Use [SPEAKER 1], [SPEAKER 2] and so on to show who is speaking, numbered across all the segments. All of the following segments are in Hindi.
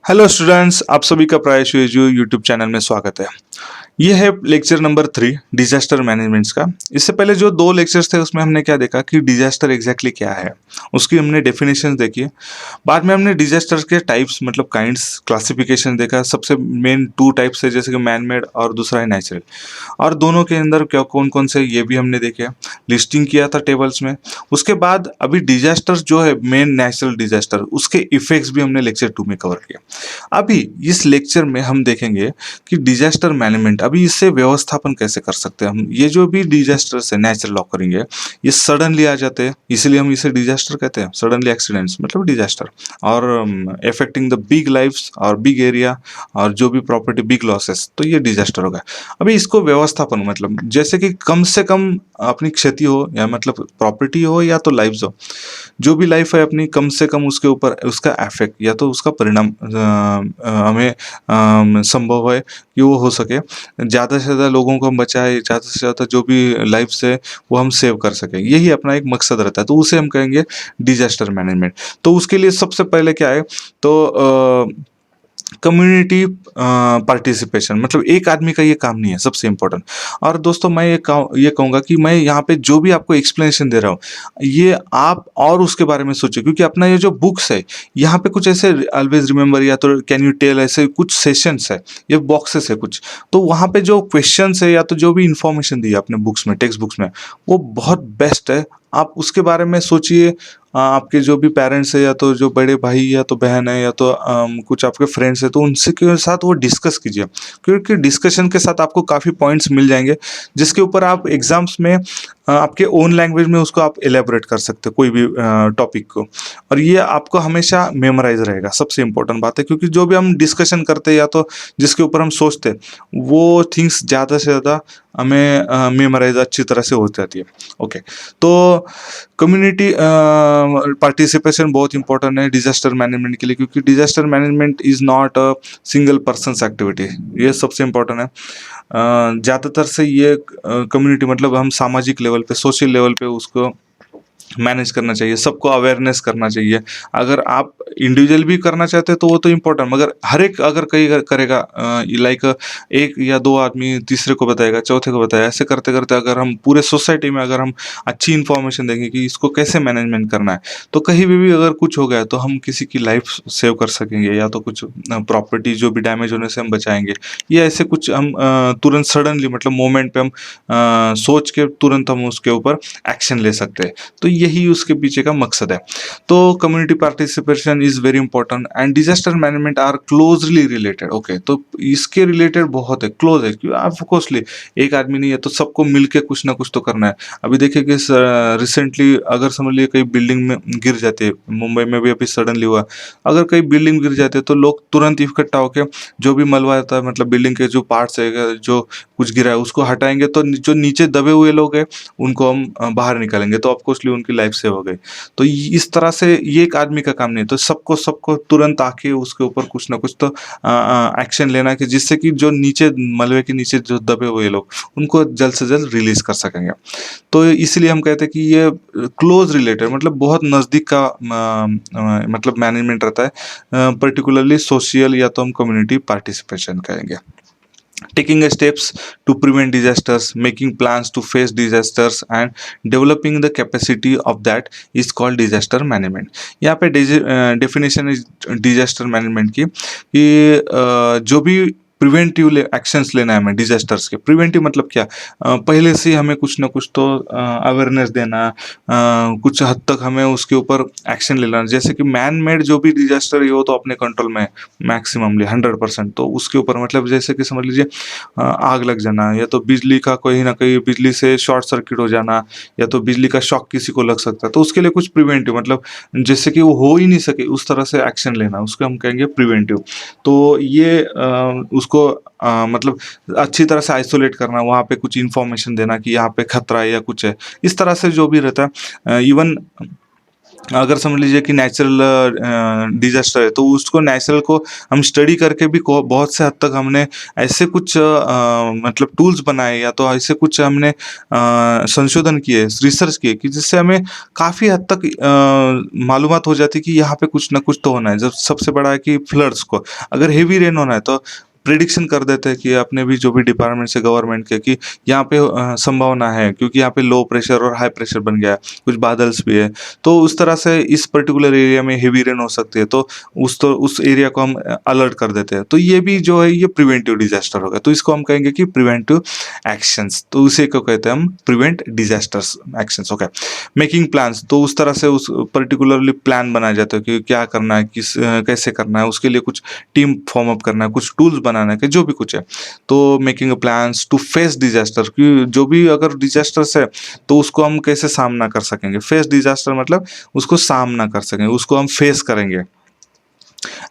[SPEAKER 1] हेलो स्टूडेंट्स, आप सभी का प्रायश यूट्यूब चैनल में स्वागत है। ये है लेक्चर नंबर 3 डिजास्टर मैनेजमेंट्स का। इससे पहले जो 2 लेक्चर्स थे उसमें हमने क्या देखा कि डिजास्टर एग्जैक्टली क्या है, उसकी हमने डेफिनेशन देखी। बाद में हमने डिजास्टर के टाइप्स मतलब काइंड्स क्लासिफिकेशन देखा। सबसे मेन 2 टाइप्स है, जैसे कि मैन मेड और दूसरा है नेचुरल, और दोनों के अंदर क्या कौन कौन से ये भी हमने देखे, लिस्टिंग किया था टेबल्स में। उसके बाद अभी डिजास्टर जो है मेन नेचुरल डिजास्टर, उसके इफेक्ट्स भी हमने लेक्चर 2 में कवर किया। अभी इस लेक्चर में हम देखेंगे कि डिजास्टर मैनेजमेंट, अभी इससे व्यवस्थापन कैसे कर सकते हैं हम। ये जो भी डिजास्टर्स है नेचुरल ऑकरिंग है, ये सडनली आ जाते हैं, इसलिए हम इसे डिजास्टर कहते हैं। सडनली एक्सीडेंट्स मतलब डिजास्टर, और अफेक्टिंग द बिग लाइफ्स और बिग एरिया और जो भी प्रॉपर्टी बिग लॉसेस, तो ये डिजास्टर होगा। अभी इसको व्यवस्थापन मतलब जैसे कि कम से कम अपनी क्षति हो, या मतलब प्रॉपर्टी हो या तो लाइफ्स हो, जो भी लाइफ है अपनी, कम से कम उसके ऊपर उसका इफेक्ट या तो उसका परिणाम हमें संभव है कि वो हो सके। ज़्यादा से ज़्यादा लोगों को हम बचाए, ज़्यादा से ज़्यादा जो भी लाइफ्स है वो हम सेव कर सकें, यही अपना एक मकसद रहता है। तो उसे हम कहेंगे डिजास्टर मैनेजमेंट। तो उसके लिए सबसे पहले क्या है, तो कम्युनिटी पार्टिसिपेशन, मतलब एक आदमी का ये काम नहीं है, सबसे इम्पोर्टेंट। और दोस्तों मैं ये कहूँगा कि मैं यहाँ पे जो भी आपको एक्सप्लेनेशन दे रहा हूँ, ये आप और उसके बारे में सोचिए, क्योंकि अपना ये जो बुक्स है, यहाँ पे कुछ ऐसे ऑलवेज रिमेंबर या तो कैन यू टेल, ऐसे कुछ सेशंस है, ये बॉक्सेस है कुछ। तो वहाँ पे जो क्वेश्चंस है या तो जो भी इंफॉर्मेशन दी है आपने बुक्स में, टेक्स्ट बुक्स में, वो बहुत बेस्ट है। आप उसके बारे में सोचिए। आपके जो भी पेरेंट्स है, या तो जो बड़े भाई या तो बहन है, या तो कुछ आपके फ्रेंड्स है, तो उनसे के साथ वो डिस्कस कीजिए, क्योंकि डिस्कशन के साथ आपको काफ़ी पॉइंट्स मिल जाएंगे, जिसके ऊपर आप एग्जाम्स में आपके ओन लैंग्वेज में उसको आप एलेबोरेट कर सकते हो कोई भी टॉपिक को। और ये आपको हमेशा मेमोराइज रहेगा, सबसे इंपॉर्टेंट बात है, क्योंकि जो भी हम डिस्कशन करते हैं या तो जिसके ऊपर हम सोचते हैं, वो थिंग्स ज़्यादा से ज़्यादा हमें मेमोराइज अच्छी तरह से हो जाती है। ओके, तो कम्युनिटी पार्टिसिपेशन बहुत इंपॉर्टेंट है डिजास्टर मैनेजमेंट के लिए, क्योंकि disaster management is not a single persons activity, ये सबसे इंपॉर्टेंट है। ज़्यादातर से ये कम्युनिटी मतलब हम सामाजिक लेवल पे, सोशल लेवल पे उसको मैनेज करना चाहिए, सबको अवेयरनेस करना चाहिए। अगर आप इंडिविजुअल भी करना चाहते हैं तो वो तो इम्पोर्टेंट, मगर हर एक अगर कई करेगा, लाइक एक या दो आदमी तीसरे को बताएगा, चौथे को बताएगा, ऐसे करते करते अगर हम पूरे सोसाइटी में अगर हम अच्छी इन्फॉर्मेशन देंगे कि इसको कैसे मैनेजमेंट करना है, तो कहीं भी अगर कुछ हो गया तो हम किसी की लाइफ सेव कर सकेंगे, या तो कुछ प्रॉपर्टी जो भी डैमेज होने से हम बचाएंगे, या ऐसे कुछ हम तुरंत सडनली मतलब मोमेंट पे हम सोच के तुरंत हम उसके ऊपर एक्शन ले सकते हैं। तो यही उसके पीछे का मकसद है। तो community participation is very important and disaster management are closely related. Okay, तो इसके रिलेटेड बहुत है, क्लोज है, क्यों ऑफकोर्सली एक आदमी नहीं है, तो सबको मिलके कुछ ना कुछ तो करना है। अभी देखिए कि रिसेंटली अगर समझ लीजिए कई बिल्डिंग में गिर जाती है, मुंबई में भी अभी सडनली हुआ, अगर कई बिल्डिंग गिर जाते हैं तो लोग तुरंत इकट्ठा होकर जो भी मलबा रहता है, मतलब बिल्डिंग के जो पार्ट्स है, जो कुछ गिरा है उसको हटाएंगे, तो जो नीचे दबे हुए लोग हैं उनको हम बाहर निकालेंगे, तो ऑफकोर्सली उनकी लाइफ सेव हो गई। तो इस तरह से ये एक आदमी का काम नहीं है, तो सबको सबको तुरंत आके उसके ऊपर कुछ ना कुछ तो एक्शन लेना, कि जिससे कि जो नीचे मलबे के नीचे जो दबे हुए लोग, उनको जल्द से जल्द रिलीज कर सकेंगे। तो इसलिए हम कहते हैं कि ये क्लोज रिलेटेड मतलब बहुत नज़दीक का मतलब मैनेजमेंट रहता है, पर्टिकुलरली सोशल या तो हम कम्युनिटी पार्टिसिपेशन कहेंगे। Taking steps to prevent disasters, making plans to face disasters and developing the capacity of that is called disaster management। यहाँ पे डेफिनेशन इज डिजास्टर मैनेजमेंट की कि जो भी प्रिवेंटिव एक्शंस लेना है हमें डिजास्टर्स के। प्रिवेंटिव मतलब क्या, पहले से ही हमें कुछ ना कुछ तो अवेयरनेस देना, कुछ हद तक हमें उसके ऊपर एक्शन लेना। जैसे कि मैन मेड जो भी डिजास्टर है वो तो अपने कंट्रोल में है मैक्सिममली 100%, तो उसके ऊपर मतलब जैसे कि समझ लीजिए आग लग जाना, या तो बिजली का कहीं ना कहीं बिजली से शॉर्ट सर्किट हो जाना, या तो बिजली का शॉक किसी को लग सकता है, तो उसके लिए कुछ प्रिवेंटिव मतलब जैसे कि वो हो ही नहीं सके उस तरह से एक्शन लेना, उसको हम कहेंगे प्रिवेंटिव। तो ये उसको मतलब अच्छी तरह से आइसोलेट करना, वहाँ पे कुछ इन्फॉर्मेशन देना कि यहाँ पे खतरा है या कुछ है, इस तरह से जो भी रहता है। इवन अगर समझ लीजिए कि नेचुरल डिज़ास्टर है, तो उसको नेचुरल को हम स्टडी करके भी बहुत से हद तक हमने ऐसे कुछ मतलब टूल्स बनाए या तो ऐसे कुछ हमने संशोधन किए, रिसर्च किए कि जिससे हमें काफ़ी हद तक मालूमात हो जाती है कि यहाँ पे कुछ ना कुछ तो होना है। जब सबसे बड़ा है कि फ्लड्स को अगर हेवी रेन होना है तो प्रिडिक्शन कर देते हैं कि अपने भी जो भी डिपार्टमेंट से गवर्नमेंट के कि यहाँ पे संभावना है क्योंकि यहाँ पे लो प्रेशर और हाई प्रेशर बन गया है, कुछ बादल्स भी है। तो उस तरह से इस पर्टिकुलर एरिया में हेवी रेन हो सकती है, तो उस एरिया को हम अलर्ट कर देते हैं। तो ये भी जो है ये प्रिवेंटिव डिजास्टर होगा, तो इसको हम कहेंगे कि प्रिवेंटिव एक्शंस, तो उसे को कहते हैं हम prevent disasters actions. Okay, making plans, तो उस तरह से उस पर्टिकुलरली प्लान बनाया जाता है कि क्या करना है, कैसे करना है, उसके लिए कुछ टीम फॉर्म अप करना है, कुछ टूल्स बनाना है, कि जो भी कुछ है। तो making plans to face disaster, कि जो भी अगर डिजास्टर्स है तो उसको हम कैसे सामना कर सकेंगे। फेस डिजास्टर मतलब उसको सामना कर सकेंगे, उसको हम फेस करेंगे।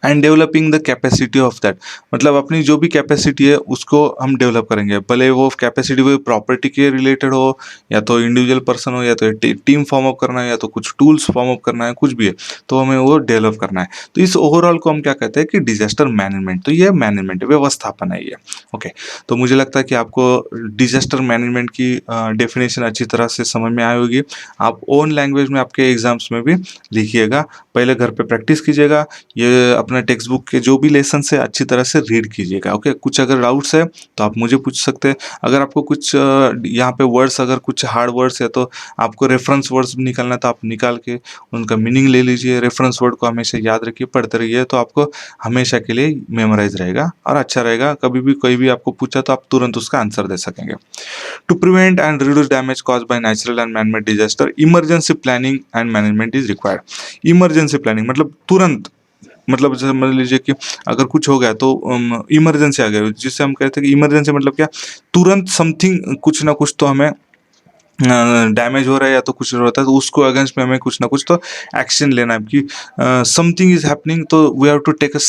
[SPEAKER 1] And developing the capacity of that, मतलब अपनी जो भी कैपेसिटी है उसको हम डेवलप करेंगे, भले वो कैपेसिटी कोई प्रॉपर्टी के रिलेटेड हो या तो इंडिविजुअल पर्सन हो या तो टीम फॉर्म अप करना है या तो कुछ टूल्स फॉर्म अप करना है, कुछ भी है तो हमें वो डेवलप करना है। तो इस ओवरऑल को हम क्या कहते हैं कि डिजास्टर मैनेजमेंट, तो ये मैनेजमेंट व्यवस्थापन है ये। ओके, तो मुझे लगता है कि आपको डिजास्टर मैनेजमेंट की डेफिनेशन अच्छी तरह से समझ में आई होगी। आप ओन लैंग्वेज में आपके एग्जाम्स में भी लिखिएगा, पहले घर पे प्रैक्टिस कीजिएगा, ये अपना टेक्स्ट बुक के जो भी लेसन है अच्छी तरह से रीड कीजिएगा। ओके, कुछ अगर डाउट्स है तो आप मुझे पूछ सकते हैं। अगर आपको कुछ यहाँ पे वर्ड्स अगर कुछ हार्ड वर्ड्स है तो आपको रेफरेंस वर्ड्स निकालना है, तो आप निकाल के उनका मीनिंग ले लीजिए। रेफरेंस वर्ड को हमेशा याद रखिए, पढ़ते रहिए, तो आपको हमेशा के लिए मेमोराइज रहेगा और अच्छा रहेगा। कभी भी कोई भी आपको पूछा तो आप तुरंत उसका आंसर दे सकेंगे। To prevent and reduce damage caused by natural and manmade disaster, emergency planning and management is required. Emergency planning मतलब तुरंत, मतलब जैसे मान लीजिए कि अगर कुछ हो गया तो इमरजेंसी आ गया, जिससे हम कहते हैं कि इमरजेंसी मतलब क्या, तुरंत समथिंग कुछ ना कुछ तो हमें डैमेज हो रहा है या तो कुछ होता है, तो उसको अगेंस्ट में हमें कुछ ना कुछ तो एक्शन लेना है कि समथिंग इज हैपनिंग, तो we have to take a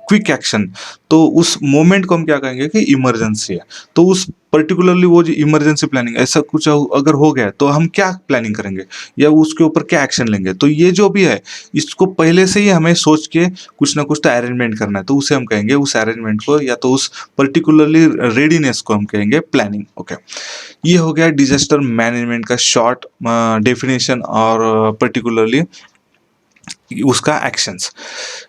[SPEAKER 1] quick action. तो उस मोमेंट को हम क्या कहेंगे कि इमरजेंसी है। तो उस पर्टिकुलरली वो जो इमरजेंसी प्लानिंग ऐसा कुछ अगर हो गया तो हम क्या प्लानिंग करेंगे या उसके ऊपर क्या एक्शन लेंगे। तो ये जो भी है इसको पहले से ही हमें सोच के कुछ ना कुछ तो अरेंजमेंट करना है, तो उसे हम कहेंगे उस अरेंजमेंट को या तो उस पर्टिकुलरली रेडीनेस को हम कहेंगे प्लानिंग। ओके, ये हो गया डिजास्टर मैनेजमेंट का शॉर्ट डेफिनेशन और पर्टिकुलरली उसका एक्शंस।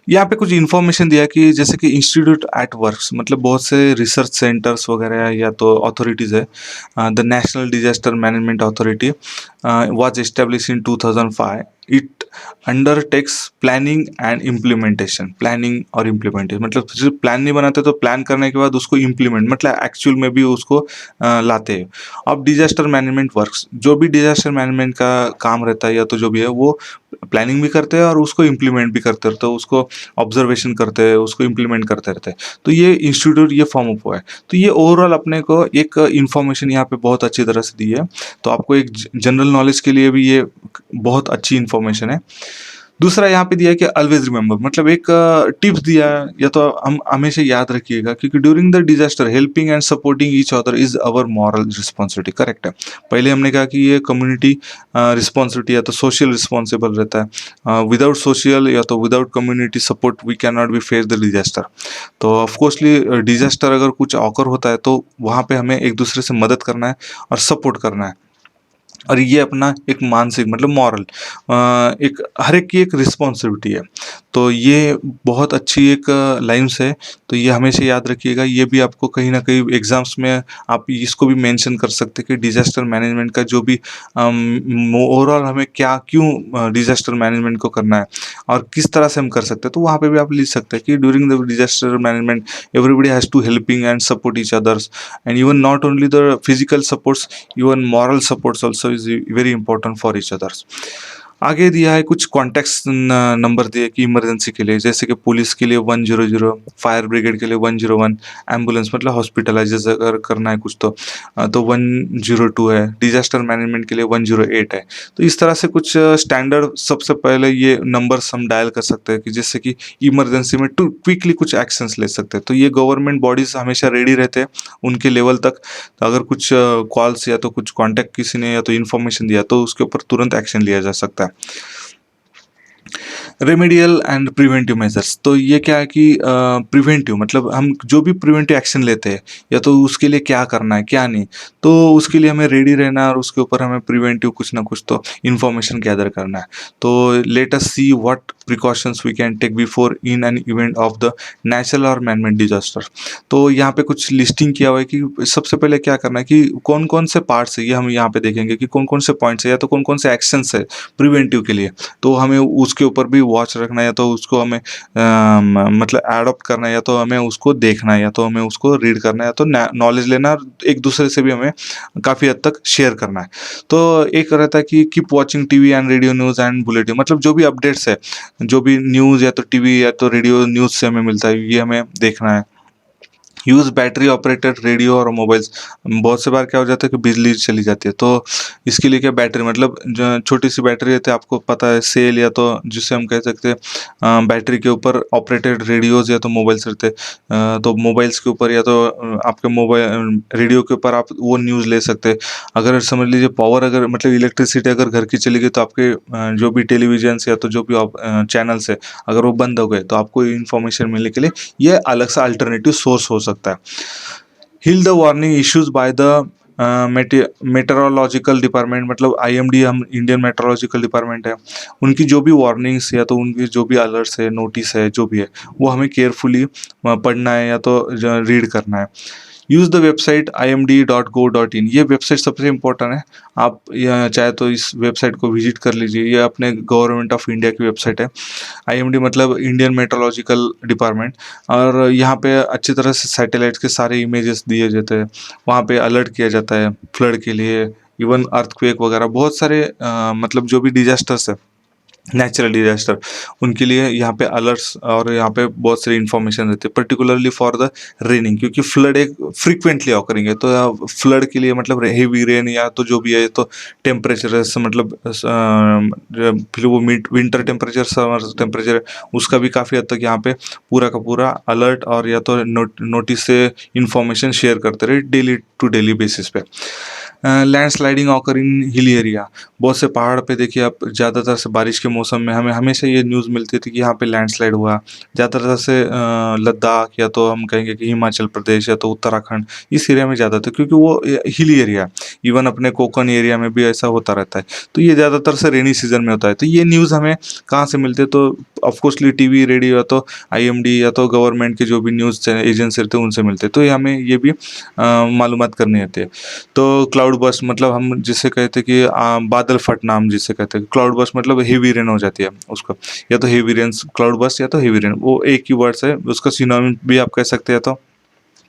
[SPEAKER 1] यहाँ पे कुछ इन्फॉर्मेशन दिया कि जैसे कि इंस्टीट्यूट एट वर्क्स, मतलब बहुत से रिसर्च सेंटर्स वगैरह या तो अथॉरिटीज़ है। The national disaster management authority was established in 2005. It undertakes planning and implementation. Planning और इम्प्लीमेंटेशन मतलब सिर्फ प्लान नहीं बनाते, तो प्लान करने के बाद उसको इम्प्लीमेंट मतलब एक्चुअल में भी उसको लाते हैं। अब डिजास्टर मैनेजमेंट वर्क्स, जो भी डिजास्टर मैनेजमेंट का काम रहता है या तो जो भी है वो प्लानिंग भी करते हैं और उसको इम्प्लीमेंट भी करते रहते हैं, उसको ऑब्जर्वेशन करते हैं, उसको इम्प्लीमेंट करते रहते हैं। तो ये इंस्टीट्यूट ये फॉर्म अप हुआ है। तो ये ओवरऑल अपने को एक इन्फॉर्मेशन यहाँ पे बहुत अच्छी तरह से दी है। तो आपको एक जनरल नॉलेज के लिए भी ये बहुत अच्छी इन्फॉर्मेशन है। दूसरा यहाँ पे दिया है कि ऑलवेज रिमेंबर, मतलब एक टिप्स दिया है या तो हम हमेशा याद रखिएगा क्योंकि during the disaster helping and supporting each other is our moral responsibility. Correct है, पहले हमने कहा कि ये कम्युनिटी रिस्पॉन्सिबिलिटी या तो सोशल रिस्पॉन्सिबल रहता है। विदाउट सोशल या तो without community support we can not be face the disaster. तो ऑफकोर्सली डिजास्टर अगर कुछ ऑकर होता है तो वहाँ पे हमें एक दूसरे से मदद करना है और सपोर्ट करना है। और ये अपना एक मानसिक मतलब मॉरल एक हर एक की एक रिस्पॉन्सिबिलिटी है। तो ये बहुत अच्छी एक लाइन्स है, तो ये हमेशा याद रखिएगा। ये भी आपको कहीं ना कहीं एग्जाम्स में आप इसको भी मेंशन कर सकते हैं कि डिजास्टर मैनेजमेंट का जो भी ओवरऑल हमें क्या क्यों डिजास्टर मैनेजमेंट को करना है और किस तरह से हम कर सकते हैं। तो वहाँ पे भी आप लिख सकते हैं कि during the disaster management everybody has to helping and support each others and even not only the physical supports, even moral supports also is very important for each others. आगे दिया है कुछ कॉन्टेक्स्ट नंबर दिए कि इमरजेंसी के लिए, जैसे कि पुलिस के लिए 100, फायर ब्रिगेड के लिए 101, एम्बुलेंस मतलब हॉस्पिटलाइज अगर करना है कुछ तो 102 है, डिजास्टर मैनेजमेंट के लिए 108 है। तो इस तरह से कुछ स्टैंडर्ड सबसे पहले ये नंबर्स हम डायल कर सकते हैं कि जिससे कि इमरजेंसी में टू क्विकली कुछ एक्शंस ले सकते हैं। तो ये गवर्नमेंट बॉडीज हमेशा रेडी रहते हैं उनके लेवल तक, तो अगर कुछ कॉल्स या तो कुछ कांटेक्ट किसी ने या तो इन्फॉर्मेशन दिया तो उसके ऊपर तुरंत एक्शन लिया जा सकता है। रेमेडियल एंड प्रिवेंटिव मेजर्स, तो ये क्या है कि प्रिवेंटिव मतलब हम जो भी प्रिवेंटिव एक्शन लेते हैं या तो उसके लिए क्या करना है क्या नहीं, तो उसके लिए हमें रेडी रहना है और उसके ऊपर हमें प्रिवेंटिव कुछ ना कुछ तो इन्फॉर्मेशन गैदर करना है। तो let us see what precautions we can take before in an event of the natural और मैनमेड डिजास्टर। तो यहाँ पे कुछ लिस्टिंग किया हुआ है कि सबसे पहले क्या करना है कि कौन कौन से पार्ट्स है, ये हम यहाँ पे देखेंगे कि कौन कौन से पॉइंट्स है या तो कौन कौन से एक्शंस है प्रिवेंटिव के लिए। तो हमें उसके ऊपर भी वॉच रखना है या तो उसको हमें मतलब एडॉप्ट करना है या तो हमें उसको देखना है या तो हमें उसको रीड करना है या तो नॉलेज लेना है और एक दूसरे से भी हमें काफ़ी हद तक शेयर करना है। तो एक रहता है कि keep watching TV and radio news and bulletin, मतलब जो भी अपडेट्स है, जो भी न्यूज़ या तो टीवी या तो रेडियो न्यूज़ से हमें मिलता है ये हमें देखना है। यूज़ बैटरी ऑपरेटेड रेडियो और मोबाइल्स, बहुत से बार क्या हो जाता है कि बिजली चली जाती है, तो इसके लिए क्या बैटरी मतलब जो छोटी सी बैटरी रहती है, आपको पता है सेल या तो जिससे हम कह सकते हैं बैटरी के ऊपर ऑपरेटेड रेडियोज़ या तो मोबाइल्स रहते हैं। तो मोबाइल्स के ऊपर या तो आपके मोबाइल रेडियो के ऊपर आप वो न्यूज़ ले सकते हैं। अगर समझ लीजिए पावर अगर मतलब इलेक्ट्रिसिटी अगर घर की चली गई तो आपके जो भी टेलीविजन्स या तो जो भी चैनल्स है अगर वो बंद हो गए तो आपको इन्फॉर्मेशन मिलने के लिए ये अलग सा अल्टरनेटिव सोर्स हो सकता है। Heed the warning issues by the meteorological department, मतलब आईएमडी हम इंडियन मेट्रोलॉजिकल डिपार्टमेंट है, उनकी जो भी वार्निंग्स या तो उनकी जो भी अलर्ट्स है नोटिस है जो भी है वो हमें केयरफुली पढ़ना है या तो रीड करना है। यूज़ द वेबसाइट imd.go.in, ये वेबसाइट सबसे इम्पोर्टेंट है। आप या चाहे तो इस वेबसाइट को विजिट कर लीजिए, ये अपने गवर्नमेंट ऑफ इंडिया की वेबसाइट है। आईएमडी मतलब इंडियन मेट्रोलॉजिकल डिपार्टमेंट, और यहाँ पे अच्छी तरह से सैटेलाइट के सारे इमेजेस दिए जाते हैं, वहाँ पे अलर्ट किया जाता है फ्लड के लिए, इवन अर्थक्वेक वगैरह बहुत सारे मतलब जो भी डिजास्टर्स है नेचुरल डिजास्टर उनके लिए यहाँ पे अलर्ट्स और यहाँ पे बहुत सारी इन्फॉर्मेशन रहती है पर्टिकुलरली फॉर द रेनिंग, क्योंकि फ्लड एक फ्रीक्वेंटली ऑकरिंग है, तो फ्लड के लिए मतलब हेवी रेन या तो जो भी है तो टेम्परेचर मतलब फिर वो विंटर टेम्परेचर समर टेम्परेचर उसका भी काफ़ी हद तक यहाँ पे पूरा का पूरा अलर्ट और या तो नोटिस से इंफॉर्मेशन शेयर करते रहे डेली टू डेली बेसिस पे। Land sliding occur in hill area, बहुत से पहाड़ पे देखिए आप ज़्यादातर से बारिश के मौसम में हमें हमेशा ये न्यूज़ मिलती थी कि यहाँ पे लैंडस्लाइड हुआ। ज़्यादातर से लद्दाख या तो हम कहेंगे कि हिमाचल प्रदेश या तो उत्तराखंड इस एरिया में ज़्यादा था, क्योंकि वो हिली एरिया, इवन अपने कोकन एरिया में भी ऐसा होता रहता है। तो ये ज़्यादातर से रेनी सीजन में होता है। तो ये न्यूज़ हमें कहाँ से मिलते हैं, तो ऑफकोर्सली टीवी रेडियो या तो आईएमडी या तो गवर्नमेंट के जो भी न्यूज़ एजेंसी रहते हैं उनसे मिलते हैं। तो ये हमें ये भी मालूमात करनी होती है। तो क्लाउड बर्स्ट मतलब हम जिसे कहते हैं कि बादल फटना, हम जिसे कहते हैं क्लाउड बर्स्ट मतलब हेवी रेन हो जाती है उसको, या तो हेवी रेन क्लाउड बर्स्ट या तो हेवी रेन, वो एक ही वर्ड्स है, उसका सिनोनिम भी आप कह सकते हैं। तो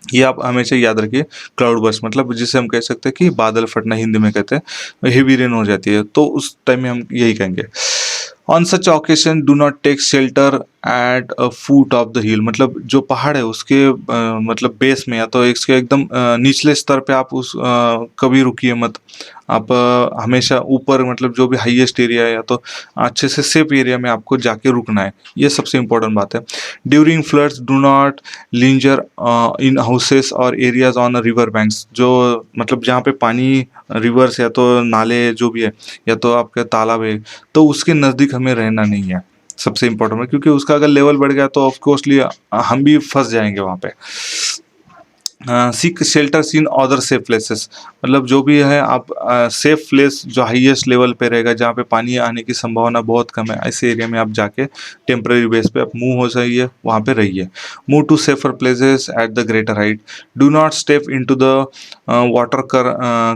[SPEAKER 1] ये आप हमेशा याद रखिए, क्लाउड बर्स्ट मतलब जिसे हम कह सकते हैं कि बादल फटना हिंदी में कहते हैं, हेवी रेन हो जाती है तो उस टाइम में हम यही कहेंगे। On such occasion do not take shelter at a foot of the hill, मतलब जो पहाड़ है उसके मतलब बेस में या तो इसके एकदम निचले स्तर पे आप उस कभी रुकिए मत। आप हमेशा ऊपर मतलब जो भी हाईएस्ट एरिया है या तो अच्छे से सेफ एरिया में आपको जाके रुकना है, ये सबसे इम्पोर्टेंट बात है। During floods do not linger in houses और एरियाज ऑन रिवर बैंक्स, जो मतलब जहाँ पे पानी रिवर्स या तो नाले जो भी है या तो आपके तालाब है तो उसके नज़दीक हमें रहना नहीं है, सबसे इम्पोर्टेंट है, क्योंकि उसका अगर लेवल बढ़ गया तो ऑफकोर्सली हम भी फंस जाएंगे वहाँ पे। Seek shelters in other safe places, मतलब जो भी है आप सेफ प्लेस जो हाईएस्ट लेवल पे रहेगा जहाँ पे पानी आने की संभावना बहुत कम है, ऐसे एरिया में आप जाके टेम्पररी बेस पे आप मूव हो जाइए, वहाँ पे रहिए। Move to safer places at the greater height, do not step into the water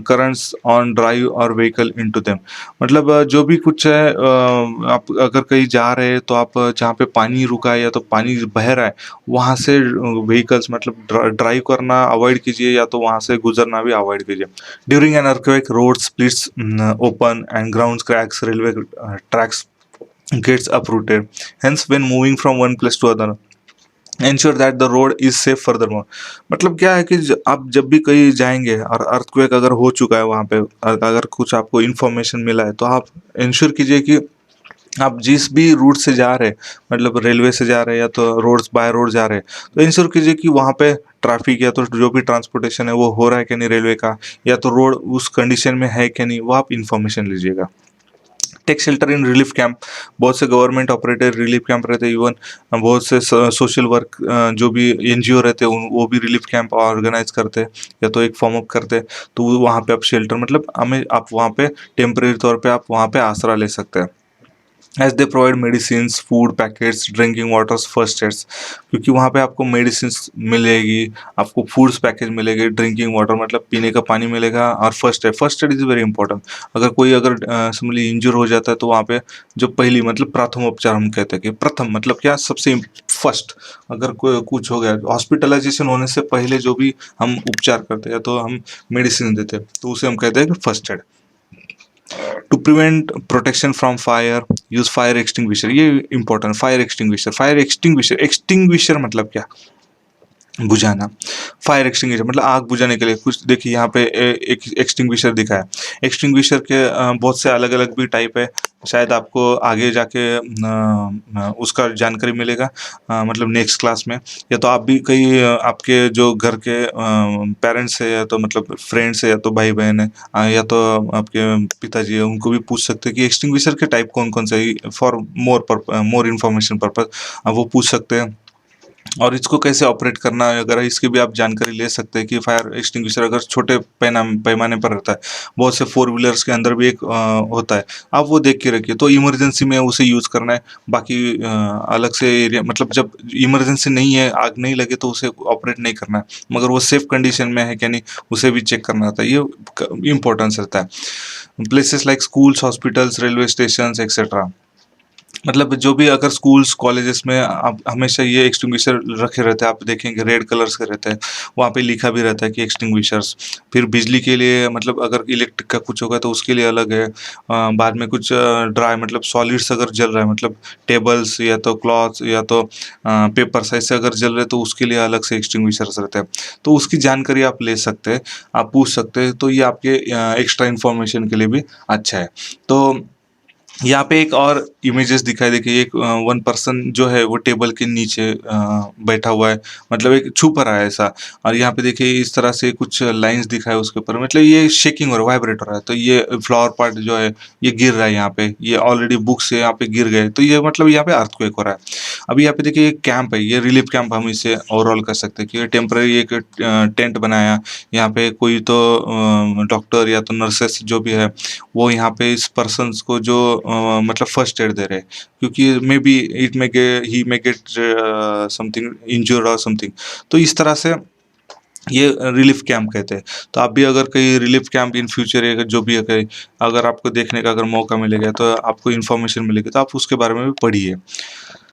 [SPEAKER 1] currents on drive और व्हीकल इनटू देम, मतलब जो भी कुछ है आप अगर कहीं जा रहे हैं तो आप जहाँ पे पानी रुका है या तो पानी बह रहा है वहाँ से व्हीकल्स मतलब ड्राइव करना अवॉइड कीजिए या तो वहाँ से गुजरना भी अवॉइड कीजिए। During an earthquake road splits open and ground cracks, railway tracks gets uprooted, hence when moving from one place to other ensure that the road is safe furthermore, मतलब क्या है कि आप जब भी कहीं जाएंगे और अर्थक्वेक अगर हो चुका है वहाँ पे अगर कुछ आपको इन्फॉर्मेशन मिला है तो आप इंश्योर कीजिए कि आप जिस भी रूट से जा रहे हैं, मतलब रेलवे से जा रहे हैं या तो रोड्स बाय रोड जा रहे हैं, तो इंश्योर कीजिए कि वहाँ पे ट्रैफिक या तो जो भी ट्रांसपोर्टेशन है वो हो रहा है कि नहीं रेलवे का, या तो रोड उस कंडीशन में है कि नहीं, वो आप इन्फॉर्मेशन लीजिएगा। Take shelter in relief camp, बहुत से गवर्नमेंट ऑपरेटेड रिलीफ कैंप रहते हैं, इवन बहुत से सोशल वर्क जो भी एनजीओ रहते हैं वो भी रिलीफ कैंप ऑर्गेनाइज करते हैं या तो एक फॉर्म अप करते हैं। तो वहाँ पे आप शेल्टर मतलब हमें आप वहाँ पे टेम्परेरी तौर पे आप वहाँ पे आसरा ले सकते हैं। As they provide medicines, food packets, drinking waters, first aids, क्योंकि वहाँ पे आपको मेडिसिन्स मिलेगी, आपको फूड्स पैकेज मिलेगी, ड्रिंकिंग वाटर मतलब पीने का पानी मिलेगा, और first aid is very important. अगर कोई अगर समझ लीजिए इंजर हो जाता है तो वहाँ पे जो पहली मतलब प्रथम उपचार हम कहते हैं कि प्रथम मतलब क्या, सबसे फर्स्ट अगर कोई कुछ हो गया, हॉस्पिटलाइजेशन होने से पहले जो भी हम उपचार करते हैं तो हम मेडिसिन देते हैं तो उसे हम कहते हैं कि first aid. To prevent protection from fire, use fire extinguisher, ये इंपॉर्टेंट। फायर एक्सटिंग्विशर, एक्सटिंग्विशर मतलब क्या, बुझाना। फायर एक्सटिंग्विशर मतलब आग बुझाने के लिए कुछ, देखिए यहाँ पे एक एक्सटिंग्विशर दिखा है। एक्सटिंग्विशर के बहुत से अलग अलग भी टाइप है, शायद आपको आगे जाके उसका जानकारी मिलेगा मतलब नेक्स्ट क्लास में, या तो आप भी कई आपके जो घर के पेरेंट्स है या तो मतलब फ्रेंड्स है या तो भाई बहन है या तो आपके पिताजी है, उनको भी पूछ सकते हैं कि एक्सटिंग्विशर के टाइप कौन कौन से, फॉर मोर इन्फॉर्मेशन पर्पज वो पूछ सकते हैं। और इसको कैसे ऑपरेट करना है अगर इसकी भी आप जानकारी ले सकते हैं कि फायर एक्सटिंग्विशर अगर छोटे पैमाने पर रहता है, बहुत से फोर व्हीलर्स के अंदर भी एक होता है, आप वो देख के रखिए। तो इमरजेंसी में उसे यूज़ करना है, बाकी अलग से एरिया मतलब जब इमरजेंसी नहीं है, आग नहीं लगे तो उसे ऑपरेट नहीं करना है, मगर वो सेफ कंडीशन में है क्या नहीं उसे भी चेक करना होता है, ये इंपॉर्टेंस रहता है। Places like schools, hospitals, railway station etcetera, मतलब जो भी अगर स्कूल्स कॉलेजेस में आप हमेशा ये एक्सटिंग्विशर रखे रहते हैं, आप देखेंगे रेड कलर्स के रहते हैं, वहाँ पे लिखा भी रहता है कि एक्सटिंग्विशर्स। फिर बिजली के लिए मतलब अगर इलेक्ट्रिक का कुछ होगा तो उसके लिए अलग है। बाद में कुछ ड्राई मतलब सॉलिड्स अगर जल रहा है, मतलब टेबल्स या तो क्लॉथ्स या तो पेपर्स ऐसे अगर जल रहे हैं तो उसके लिए अलग से एक्सटिंग्विशर्स रहते हैं। तो उसकी जानकारी आप ले सकते हैं, आप पूछ सकते हैं, तो ये आपके एक्स्ट्रा इन्फॉर्मेशन के लिए भी अच्छा है। तो यहाँ पे एक और इमेजेस दिखाई, देखिए एक वन पर्सन जो है वो टेबल के नीचे बैठा हुआ है, मतलब एक छुप रहा है ऐसा। और यहाँ पे देखिए इस तरह से कुछ लाइंस दिखा है उसके ऊपर, मतलब ये शेकिंग हो रहा है, वाइब्रेट हो रहा है। तो ये फ्लावर पार्ट जो है ये गिर रहा है यहाँ पे, ये ऑलरेडी बुक्स से यहाँ पे गिर गए, तो ये मतलब यहाँ पे अर्थक्वेक हो रहा है। अभी यहाँ पे देखिए एक कैंप है, ये रिलीफ कैंप हम इसे ओवरऑल कर सकते हैं कि ये टेम्पररी एक टेंट बनाया, यहाँ पे कोई तो डॉक्टर या तो नर्सेस जो भी है वो यहाँ पे इस पर्सन्स को जो मतलब फर्स्ट एड दे रहे हैं, क्योंकि may be it may gate he may get something injured और समथिंग। तो इस तरह से ये रिलीफ कैंप कहते हैं। तो आप भी अगर कहीं रिलीफ कैंप इन फ्यूचर है जो भी है कहीं अगर आपको देखने का अगर मौका मिलेगा तो आपको इन्फॉर्मेशन मिलेगी तो आप उसके बारे में भी पढ़िए।